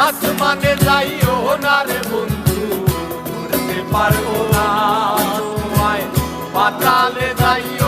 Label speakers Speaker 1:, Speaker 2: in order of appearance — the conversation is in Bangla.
Speaker 1: আসমানে যাইও না রে বন্ধু, উড়তে পারবো না তোমায়, পাতালে যাইও